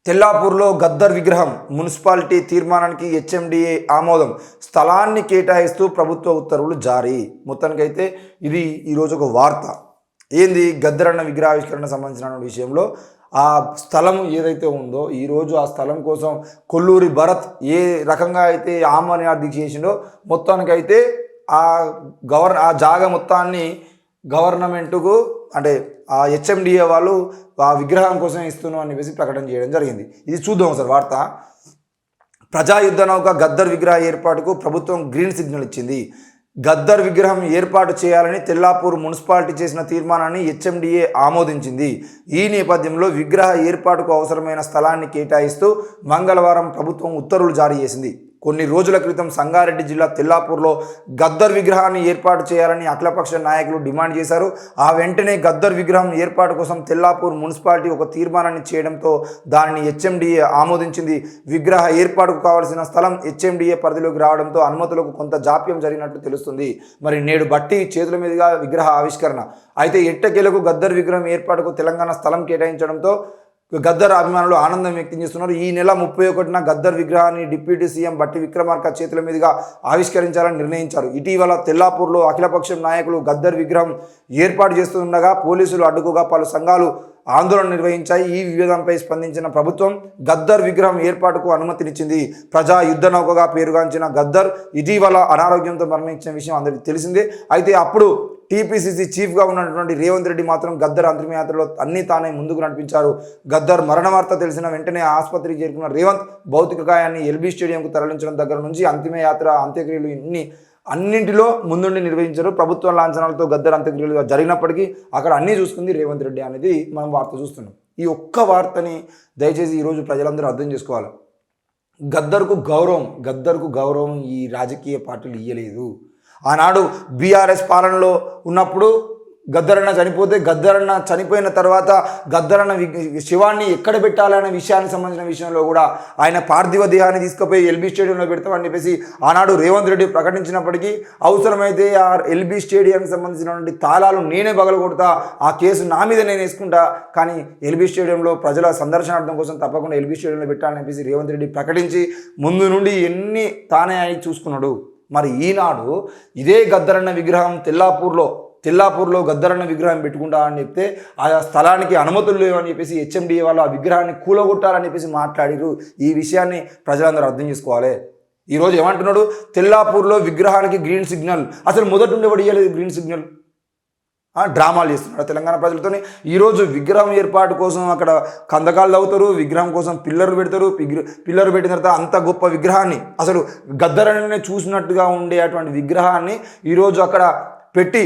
తెల్లాపూర్లో గద్దర్ విగ్రహం మున్సిపాలిటీ తీర్మానానికి హెచ్ఎండిఏ ఆమోదం, స్థలాన్ని కేటాయిస్తూ ప్రభుత్వ ఉత్తర్వులు జారీ. మొత్తానికైతే ఇది ఈరోజు ఒక వార్త. ఏంది గద్దరన్న విగ్రహావిష్కరణ సంబంధించిన విషయంలో ఆ స్థలం ఏదైతే ఉందో ఈరోజు ఆ స్థలం కోసం కొల్లూరి భరత్ ఏ రకంగా అయితే ఆమరణ చేసిండో మొత్తానికైతే ఆ జాగా మొత్తాన్ని గవర్నమెంట్కు అంటే ఆ హెచ్ఎండిఏ వాళ్ళు ఆ విగ్రహం కోసం ఇస్తున్నాం అని చెప్పేసి ప్రకటన చేయడం జరిగింది. ఇది చూద్దాం సార్ వార్త. ప్రజాయుద్ధ నౌక గద్దర్ విగ్రహ ఏర్పాటుకు ప్రభుత్వం గ్రీన్ సిగ్నల్ ఇచ్చింది. గద్దర్ విగ్రహం ఏర్పాటు చేయాలని తెల్లాపూర్ మున్సిపాలిటీ చేసిన తీర్మానాన్ని హెచ్ఎండిఏ ఆమోదించింది. ఈ నేపథ్యంలో విగ్రహ ఏర్పాటుకు అవసరమైన స్థలాన్ని కేటాయిస్తూ మంగళవారం ప్రభుత్వం ఉత్తర్వులు జారీ చేసింది. కొన్ని రోజుల క్రితం సంగారెడ్డి జిల్లా తెల్లాపూర్లో గద్దర్ విగ్రహాన్ని ఏర్పాటు చేయాలని అఖిలపక్ష నాయకులు డిమాండ్ చేశారు. ఆ వెంటనే గద్దర్ విగ్రహం ఏర్పాటు కోసం తెల్లాపూర్ మున్సిపాలిటీ ఒక తీర్మానాన్ని చేయడంతో దానిని హెచ్ఎండిఏ ఆమోదించింది. విగ్రహ ఏర్పాటుకు కావాల్సిన స్థలం హెచ్ఎండిఏ పరిధిలోకి రావడంతో అనుమతులకు కొంత జాప్యం జరిగినట్టు తెలుస్తుంది. మరి నేడు బట్టి చేతుల మీదుగా విగ్రహ ఆవిష్కరణ. అయితే ఎట్టకేలకు గద్దర్ విగ్రహం ఏర్పాటుకు తెలంగాణ స్థలం కేటాయించడంతో గద్దర్ అభిమానులు ఆనందం వ్యక్తం చేస్తున్నారు. ఈ నెల 31న గద్దర్ విగ్రహాన్ని డిప్యూటీ సీఎం బట్టి విక్రమార్క చేతుల మీదుగా ఆవిష్కరించాలని నిర్ణయించారు. ఇటీవల తెల్లాపూర్లో అఖిలపక్షం నాయకులు గద్దర్ విగ్రహం ఏర్పాటు చేస్తుండగా పోలీసులు అడ్డుకోగా పలు సంఘాలు ఆందోళన నిర్వహించాయి. ఈ వివాదంపై స్పందించిన ప్రభుత్వం గద్దర్ విగ్రహం ఏర్పాటుకు అనుమతినిచ్చింది. ప్రజా యుద్ధ నౌకగా పేరుగాంచిన గద్దర్ ఇటీవల అనారోగ్యంతో మరణించిన విషయం అందరికీ తెలిసిందే. అయితే అప్పుడు టీపీసీసీ చీఫ్గా ఉన్నటువంటి రేవంత్ రెడ్డి మాత్రం గద్దర్ అంతిమయాత్రలో అన్నీ తానే ముందుకు నడిపించారు. గద్దర్ మరణ వార్త తెలిసిన వెంటనే ఆసుపత్రికి చేరుకున్న రేవంత్ భౌతిక కాయాన్ని ఎల్బీ స్టేడియంకు తరలించడం దగ్గర నుంచి అంతిమయాత్ర అంత్యక్రియలు అన్నింటిలో ముందుండి నిర్వహించారు. ప్రభుత్వ లాంఛనాలతో గద్దర్ అంత్యక్రియలు జరిగినప్పటికీ అక్కడ అన్నీ చూసుకుంది రేవంత్ రెడ్డి అనేది మనం వార్త చూస్తున్నాం. ఈ ఒక్క వార్తని దయచేసి ఈరోజు ప్రజలందరూ అర్థం చేసుకోవాలి. గద్దర్కు గౌరవం ఈ రాజకీయ పార్టీలు ఇయ్యలేదు. ఆనాడు బీఆర్ఎస్ పాలనలో ఉన్నప్పుడు గద్దరన్న చనిపోయిన తర్వాత గద్దరన్న శివాన్ని ఎక్కడ పెట్టాలనే విషయానికి సంబంధించిన విషయంలో కూడా ఆయన పార్థివ దేహాన్ని తీసుకుపోయి ఎల్బీ స్టేడియంలో పెడతామని చెప్పేసి ఆనాడు రేవంత్ రెడ్డి ప్రకటించినప్పటికీ అవసరమైతే ఆ ఎల్బీ స్టేడియానికి సంబంధించినటువంటి తాళాలు నేనే పగలగొడతా, ఆ కేసు నా మీద నేను వేసుకుంటా, కానీ ఎల్బీ స్టేడియంలో ప్రజల సందర్శనార్థం కోసం తప్పకుండా ఎల్బీ స్టేడియంలో పెట్టాలని చెప్పేసి రేవంత్ రెడ్డి ప్రకటించి ముందు నుండి ఎన్ని తానే అయి చూసుకున్నాడు. మరి ఈనాడు ఇదే గద్దరన్న విగ్రహం తెల్లాపూర్లో గద్దరన్న విగ్రహం పెట్టుకుంటా అని చెప్తే ఆ స్థలానికి అనుమతులు లేవు అని చెప్పేసి హెచ్ఎండిఏ వాళ్ళు ఆ విగ్రహాన్ని కూలగొట్టాలని చెప్పేసి మాట్లాడారు. ఈ విషయాన్ని ప్రజలందరూ అర్థం చేసుకోవాలి. ఈరోజు ఏమంటున్నాడు, తెల్లాపూర్లో విగ్రహానికి గ్రీన్ సిగ్నల్. అసలు మొదటి నుండి ఎవడు ఇవ్వలేదు గ్రీన్ సిగ్నల్. డ్రామాలు చేస్తున్నాడు తెలంగాణ ప్రజలతోనే. ఈరోజు విగ్రహం ఏర్పాటు కోసం అక్కడ కందకాలు తవ్వుతారు, విగ్రహం కోసం పిల్లర్లు పెడతారు. పిల్లర్లు పెట్టిన తర్వాత అంత గొప్ప విగ్రహాన్ని, అసలు గద్దరనే చూసినట్టుగా ఉండే అటువంటి విగ్రహాన్ని ఈరోజు అక్కడ పెట్టి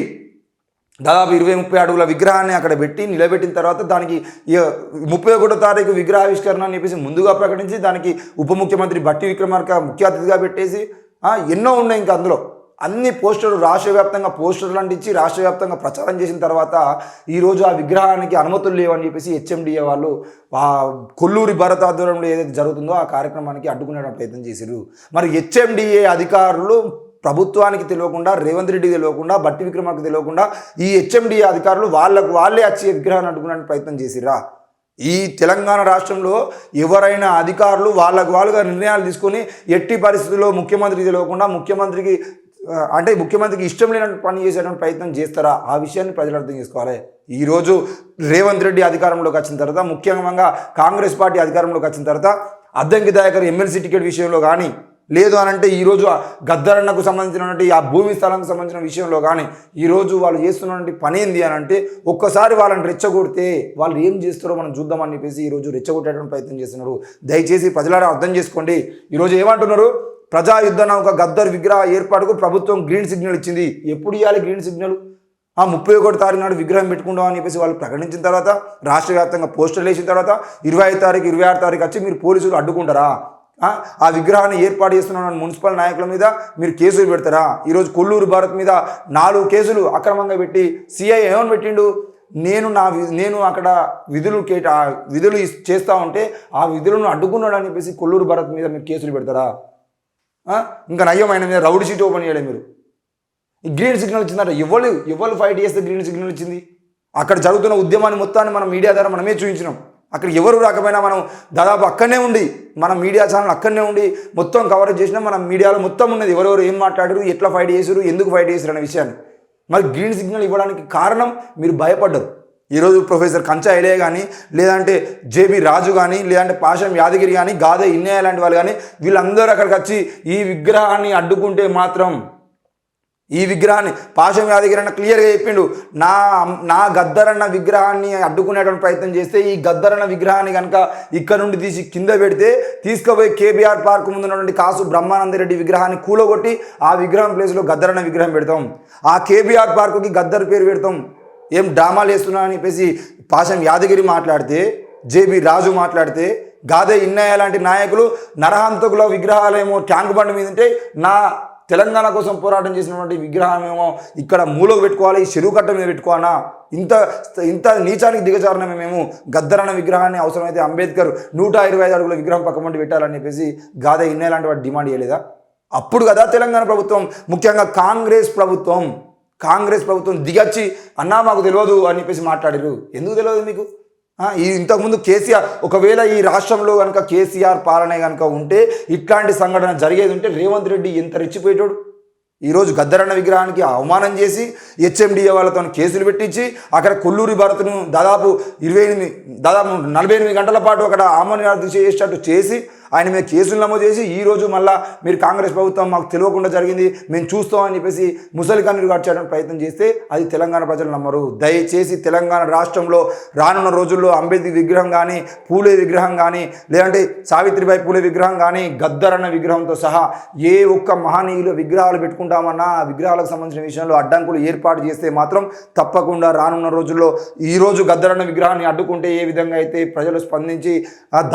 దాదాపు 20-30 అడుగుల విగ్రహాన్ని అక్కడ పెట్టి నిలబెట్టిన తర్వాత దానికి 31వ తారీఖు విగ్రహావిష్కరణ అని చెప్పేసి ముందుగా ప్రకటించి దానికి ఉప ముఖ్యమంత్రి బట్టి విక్రమార్క ముఖ్య అతిథిగా పెట్టేసి ఎన్నో ఉన్నాయి. ఇంకా అందులో అన్ని పోస్టర్లు రాష్ట్ర వ్యాప్తంగా పోస్టర్లు అంటించి రాష్ట్ర వ్యాప్తంగా ప్రచారం చేసిన తర్వాత ఈరోజు ఆ విగ్రహానికి అనుమతులు లేవని చెప్పేసి హెచ్ఎండిఏ వాళ్ళు ఆ కొల్లూరి భరత్ ఆధ్వర్యంలో ఏదైతే జరుగుతుందో ఆ కార్యక్రమానికి అడ్డుకునే ప్రయత్నం చేశారు. మరి హెచ్ఎండిఏ అధికారులు ప్రభుత్వానికి తెలియకుండా, రేవంత్ రెడ్డికి తెలియకుండా, బట్టి విక్రమార్క తెలియకుండా ఈ హెచ్ఎండిఏ అధికారులు వాళ్ళే వచ్చి విగ్రహాన్ని అడ్డుకునే ప్రయత్నం చేసిరా? ఈ తెలంగాణ రాష్ట్రంలో ఎవరైనా అధికారులు వాళ్ళుగా నిర్ణయాలు తీసుకొని ఎట్టి పరిస్థితుల్లో ముఖ్యమంత్రికి తెలియకుండా ముఖ్యమంత్రికి ఇష్టం లేనట్టు పని చేసేటువంటి ప్రయత్నం చేస్తారా? ఆ విషయాన్ని ప్రజలు అర్థం చేసుకోవాలి. ఈరోజు రేవంత్ రెడ్డి అధికారంలోకి వచ్చిన తర్వాత, ముఖ్యంగా కాంగ్రెస్ పార్టీ అధికారంలోకి వచ్చిన తర్వాత అద్దంకి దయాకర్ ఎమ్మెల్సీ టికెట్ విషయంలో కానీ, లేదు అని అంటే ఈరోజు గద్దరన్నకు సంబంధించినటువంటి ఆ భూమి స్థలానికి సంబంధించిన విషయంలో కానీ ఈరోజు వాళ్ళు చేస్తున్నటువంటి పని ఏంది అని అంటే ఒక్కసారి వాళ్ళని రెచ్చగొడితే వాళ్ళు ఏం చేస్తారో మనం చూద్దామని చెప్పేసి ఈరోజు రెచ్చగొట్టేటువంటి ప్రయత్నం చేస్తున్నారు. దయచేసి ప్రజలారా అర్థం చేసుకోండి. ఈరోజు ఏమంటున్నారు, ప్రజా యుద్ధ నౌక గద్దర్ విగ్రహ ఏర్పాటుకు ప్రభుత్వం గ్రీన్ సిగ్నల్ ఇచ్చింది. ఎప్పుడు ఇవ్వాలి గ్రీన్ సిగ్నల్? 31వ తారీఖు నాడు విగ్రహం పెట్టుకుంటాం అని చెప్పేసి వాళ్ళు ప్రకటించిన తర్వాత, రాష్ట్ర వ్యాప్తంగా పోస్టర్లు వేసిన తర్వాత 25 తారీఖు 26 తారీఖు వచ్చి మీరు పోలీసులు అడ్డుకుంటారా? ఆ విగ్రహాన్ని ఏర్పాటు చేస్తున్న మున్సిపల్ నాయకుల మీద మీరు కేసులు పెడతారా? ఈరోజు కొల్లూరు భారత్ మీద 4 కేసులు అక్రమంగా పెట్టి సిఐ ఏమని పెట్టిండు, నేను అక్కడ విధులు చేస్తూ ఉంటే ఆ విధులను అడ్డుకున్నాడు అని చెప్పేసి కొల్లూరు భారత్ మీద మీరు కేసులు పెడతారా? ఇంకా నయ్యం ఆయన మీద రౌడీ షీట్ ఓపెన్ చేయలేదు మీరు. ఈ గ్రీన్ సిగ్నల్ ఇచ్చిందంట. ఎవరు ఫైట్ చేస్తే గ్రీన్ సిగ్నల్ ఇచ్చింది? అక్కడ జరుగుతున్న ఉద్యమాన్ని మొత్తాన్ని మనం మీడియా ద్వారా మనమే చూపించినాం. అక్కడ ఎవరు రాకపోయినా మనం దాదాపు అక్కడనే ఉండి మన మీడియా ఛానల్ అక్కడనే ఉండి మొత్తం కవరేజ్ చేసినా మన మీడియాలో మొత్తం ఉన్నది ఎవరెవరు ఏం మాట్లాడారు, ఎట్లా ఫైట్ చేశారు, ఎందుకు ఫైట్ చేశారు అనే విషయాన్ని. మరి గ్రీన్ సిగ్నల్ ఇవ్వడానికి కారణం మీరు భయపడ్డారు. ఈరోజు ప్రొఫెసర్ కంచా ఐలయ్య కానీ, లేదంటే జేబీ రాజు కానీ, లేదంటే పాషం యాదగిరి కానీ, గాదే ఇన్నయ్య లాంటి వాళ్ళు కానీ, వీళ్ళందరూ అక్కడికి వచ్చి ఈ విగ్రహాన్ని అడ్డుకుంటే మాత్రం, ఈ విగ్రహాన్ని పాషం యాదగిరి అన్న క్లియర్గా చెప్పిండు, నా గద్దరన్న విగ్రహాన్ని అడ్డుకునేటువంటి ప్రయత్నం చేస్తే ఈ గద్దరన్న విగ్రహాన్ని కనుక ఇక్కడ నుండి తీసి కింద పెడితే తీసుకుపోయి కేబీఆర్ పార్క్ ముందు ఉన్నటువంటి కాసు బ్రహ్మానందరెడ్డి విగ్రహాన్ని కూలగొట్టి ఆ విగ్రహం ప్లేస్లో గద్దరన్న విగ్రహం పెడతాం, ఆ కేబీఆర్ పార్కుకి గద్దర్ పేరు పెడతాం, ఏం డ్రామాలు వేస్తున్నా అని చెప్పేసి పాషం యాదగిరి మాట్లాడితే, జేబీ రాజు మాట్లాడితే, గాదే ఇన్నయ్య లాంటి నాయకులు నరహంతకుల విగ్రహాలేమో ట్యాంక్ బండ్ మీద ఉంటే నా తెలంగాణ కోసం పోరాటం చేసినటువంటి విగ్రహం ఏమో ఇక్కడ మూలకు పెట్టుకోవాలి, ఈ చెరువు కట్ట మీద పెట్టుకోవాలా, ఇంత నీచానికి దిగజారిన మేము గద్దరన్న విగ్రహాన్ని అవసరమైతే అంబేద్కర్ 125 అడుగుల విగ్రహం పక్కమంటి పెట్టాలని చెప్పేసి గాదే ఇన్నయ్య లాంటి వాటి డిమాండ్ చేయలేదా? అప్పుడు కదా తెలంగాణ ప్రభుత్వం, ముఖ్యంగా కాంగ్రెస్ ప్రభుత్వం దిగచ్చి అన్నా మాకు తెలియదు అని చెప్పేసి మాట్లాడారు. ఎందుకు తెలియదు మీకు? ఇంతకుముందు కేసీఆర్, ఒకవేళ ఈ రాష్ట్రంలో కనుక కేసీఆర్ పాలన కనుక ఉంటే, ఇట్లాంటి సంఘటన జరిగేది ఉంటే రేవంత్ రెడ్డి ఎంత రెచ్చిపోయేటోడు. ఈరోజు గద్దరన్న విగ్రహానికి అవమానం చేసి హెచ్ఎండిఏ వాళ్ళతో కేసులు పెట్టించి అక్కడ కొల్లూరి భరత్ను దాదాపు 48 గంటల పాటు అక్కడ ఆమరణ చేసేటట్టు చేసి ఆయన మీద కేసులు నమోదు చేసి ఈరోజు మళ్ళీ మీరు కాంగ్రెస్ ప్రభుత్వం మాకు తెలియకుండా జరిగింది మేము చూస్తామని చెప్పేసి ముసలి కన్నీరు కార్చడానికి ప్రయత్నం చేస్తే అది తెలంగాణ ప్రజలు నమ్మరు. దయచేసి తెలంగాణ రాష్ట్రంలో రానున్న రోజుల్లో అంబేద్కర్ విగ్రహం కానీ, పూలే విగ్రహం కానీ, లేదంటే సావిత్రిబాయి పూలే విగ్రహం కానీ, గద్దరన్న విగ్రహంతో సహా ఏ ఒక్క మహనీయుల విగ్రహాలు పెట్టుకుంటామన్నా ఆ విగ్రహాలకు సంబంధించిన విషయంలో అడ్డంకులు ఏర్పాటు చేస్తే మాత్రం తప్పకుండా రానున్న రోజుల్లో ఈరోజు గద్దరన్న విగ్రహాన్ని అడ్డుకుంటే ఏ విధంగా అయితే ప్రజలు స్పందించి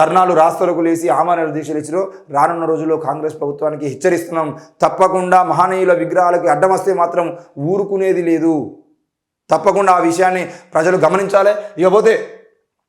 ధర్నాలు రాస్తలకు లేసి ఆమరణ దీక్షలు ఇచ్చిరో, రానున్న రోజుల్లో కాంగ్రెస్ ప్రభుత్వానికి హెచ్చరిస్తున్నాం, తప్పకుండా మహనీయుల విగ్రహాలకి అడ్డం వస్తే మాత్రం ఊరుకునేది లేదు. తప్పకుండా ఆ విషయాన్ని ప్రజలు గమనించాలి. ఇకపోతే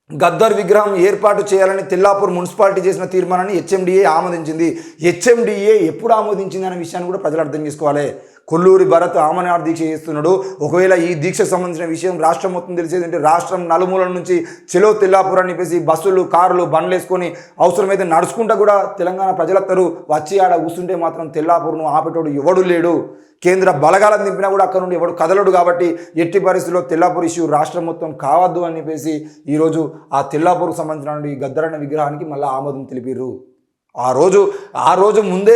గద్దర్ విగ్రహం ఏర్పాటు చేయాలని తెల్లాపూర్ మున్సిపాలిటీ చేసిన తీర్మానాన్ని హెచ్ఎండిఏ ఆమోదించింది. హెచ్ఎండిఏ ఎప్పుడు ఆమోదించింది అనే విషయాన్ని కూడా ప్రజలు అర్థం చేసుకోవాలి. కొల్లూరి భరత్ ఆమరణ దీక్ష చేస్తున్నాడు. ఒకవేళ ఈ దీక్షకు సంబంధించిన విషయం రాష్ట్రం మొత్తం తెలిసేదంటే రాష్ట్రం నలుమూలల నుంచి చెలో తెల్లాపూర్ అని చెప్పేసి బస్సులు, కార్లు, బండ్లు వేసుకొని అవసరమైతే నడుచుకుంటా కూడా తెలంగాణ ప్రజలందరూ వచ్చి ఆడ కూర్చుంటే మాత్రం తెల్లాపూర్ను ఆపేటోడు ఎవడు లేడు. కేంద్ర బలగాలను దింపినా కూడా అక్కడ నుండి ఎవడు కదలడు. కాబట్టి ఎట్టి పరిస్థితుల్లో తెల్లాపూర్ ఇష్యూ రాష్ట్రం మొత్తం కావద్దు అని చెప్పేసి ఈరోజు ఆ తెల్లాపూర్కు సంబంధించిన గద్దరన్న విగ్రహానికి మళ్ళీ ఆమోదం తెలిపిర్రు. ఆ రోజు ముందే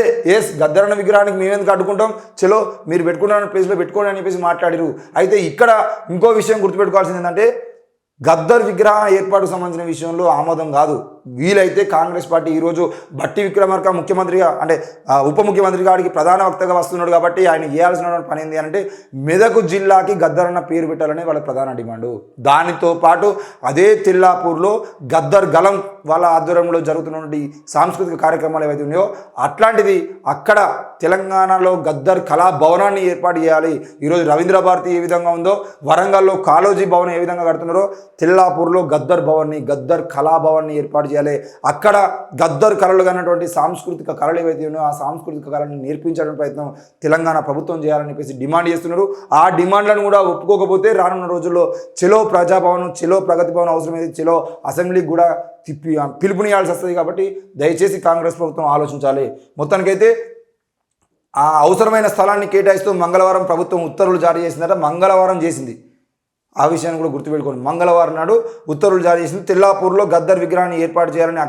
గద్దరన్న విగ్రహానికి మేమెందుకు అడ్డుకుంటాం, చలో మీరు పెట్టుకున్న ప్లేస్లో పెట్టుకోండి అని చెప్పేసి మాట్లాడిరు. అయితే ఇక్కడ ఇంకో విషయం గుర్తుపెట్టుకోవాల్సింది ఏంటంటే, గద్దర్ విగ్రహ ఏర్పాటుకు సంబంధించిన విషయంలో ఆమోదం కాదు. వీలైతే కాంగ్రెస్ పార్టీ ఈరోజు బట్టి విక్రమార్క ముఖ్యమంత్రిగా అంటే ఉప ముఖ్యమంత్రి గారికి ప్రధాన వక్తగా వస్తున్నాడు కాబట్టి ఆయన చేయాల్సిన పని ఏంటి అంటే మెదక్ జిల్లాకి గద్దరన్న పేరు పెట్టాలనే వాళ్ళ ప్రధాన డిమాండు. దానితో పాటు అదే తెల్లాపూర్లో గద్దర్ గలం వాళ్ళ ఆధ్వర్యంలో జరుగుతున్నటువంటి సాంస్కృతిక కార్యక్రమాలు ఏవైతే ఉన్నాయో అట్లాంటిది అక్కడ తెలంగాణలో గద్దర్ కళా భవనాన్ని ఏర్పాటు చేయాలి. ఈరోజు రవీంద్ర భారతి ఏ విధంగా ఉందో, వరంగల్లో కాళోజీ భవన్ ఏ విధంగా కడుతున్నారో తెల్లాపూర్లో గద్దర్ భవన్ని, గద్దర్ కళా భవన్ని ఏర్పాటు చేయాలి. అక్కడ గద్దర్ కళలు కానటువంటి సాంస్కృతిక కళలు ఏవైతే ఉన్నాయో ఆ సాంస్కృతిక కళలను నేర్పించడానికి ప్రయత్నం తెలంగాణ ప్రభుత్వం చేయాలని చెప్పేసి డిమాండ్ చేస్తున్నారు. ఆ డిమాండ్లను కూడా ఒప్పుకోకపోతే రానున్న రోజుల్లో చెలో ప్రజాభవన్, చెలో ప్రగతి భవన్, అవసరమైతే చెలో అసెంబ్లీకి కూడా పిలుపునియాల్సి వస్తుంది. కాబట్టి దయచేసి కాంగ్రెస్ ప్రభుత్వం ఆలోచించాలి. మొత్తానికైతే ఆ అవసరమైన స్థలాన్ని కేటాయిస్తూ మంగళవారం ప్రభుత్వం ఉత్తర్వులు జారీ చేసిందట. మంగళవారం చేసింది. ఆ విషయాన్ని కూడా గుర్తుపెట్టుకోండి. మంగళవారం నాడు ఉత్తర్వులు జారీ చేసింది. తెల్లాపూర్లో గద్దర్ విగ్రహాన్ని ఏర్పాటు చేయాలని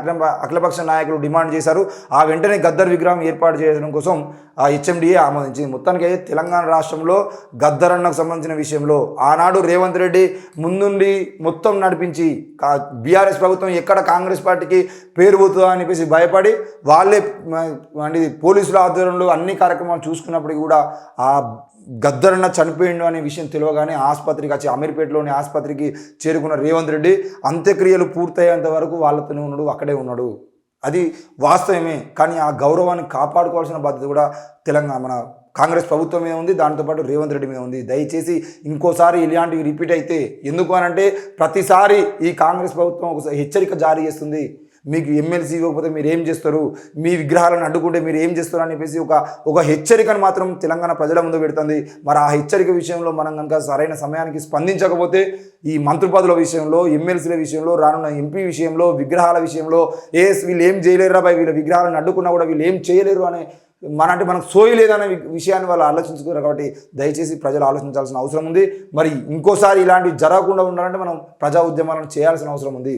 అఖిలపక్ష నాయకులు డిమాండ్ చేశారు. ఆ వెంటనే గద్దర్ విగ్రహం ఏర్పాటు చేయడం కోసం ఆ హెచ్ఎండిఏ ఆమోదించింది. మొత్తానికి అయితే తెలంగాణ రాష్ట్రంలో గద్దరన్నకు సంబంధించిన విషయంలో ఆనాడు రేవంత్ రెడ్డి ముందుండి మొత్తం నడిపించి బీఆర్ఎస్ ప్రభుత్వం ఎక్కడ కాంగ్రెస్ పార్టీకి పేరు పోతుందా అని చెప్పేసి భయపడి వాళ్ళే పోలీసుల ఆధ్వర్యంలో అన్ని కార్యక్రమాలు చూసుకున్నప్పటికీ కూడా ఆ గద్దరన్న చనిపోయిండు అనే విషయం తెలియగానే ఆసుపత్రికి వచ్చి అమీర్పేటలోని ఆసుపత్రికి చేరుకున్న రేవంత్ రెడ్డి అంత్యక్రియలు పూర్తయ్యేంత వరకు వాళ్ళతోనే ఉన్నాడు, అక్కడే ఉన్నాడు. అది వాస్తవమే. కానీ ఆ గౌరవాన్ని కాపాడుకోవాల్సిన బాధ్యత కూడా మన కాంగ్రెస్ ప్రభుత్వం మీద ఉంది, దాంతోపాటు రేవంత్ రెడ్డి మీద ఉంది. దయచేసి ఇంకోసారి ఇలాంటివి రిపీట్ అయితే, ఎందుకు అనంటే ప్రతిసారి ఈ కాంగ్రెస్ ప్రభుత్వం ఒక హెచ్చరిక జారీ చేస్తుంది. మీకు ఎమ్మెల్సీ ఇవ్వకపోతే మీరు ఏం చేస్తారు, మీ విగ్రహాలను అడ్డుకుంటే మీరు ఏం చేస్తారు అని చెప్పేసి ఒక హెచ్చరికను మాత్రం తెలంగాణ ప్రజల ముందు పెడుతుంది. మరి ఆ హెచ్చరిక విషయంలో మనం కనుక సరైన సమయానికి స్పందించకపోతే ఈ మంత్రి పదవుల విషయంలో, ఎమ్మెల్సీల విషయంలో, రానున్న ఎంపీ విషయంలో, విగ్రహాల విషయంలో వీళ్ళు ఏం చేయలేరు రాబాయ్, వీళ్ళ విగ్రహాలను అడ్డుకున్నా కూడా వీళ్ళు ఏం చేయలేరు అనే మనకు సోయలేదనే విషయాన్ని వాళ్ళు ఆలోచించుకోరు. కాబట్టి దయచేసి ప్రజలు ఆలోచించాల్సిన అవసరం ఉంది. మరి ఇంకోసారి ఇలాంటివి జరగకుండా ఉండాలంటే మనం ప్రజా ఉద్యమాలను చేయాల్సిన అవసరం ఉంది.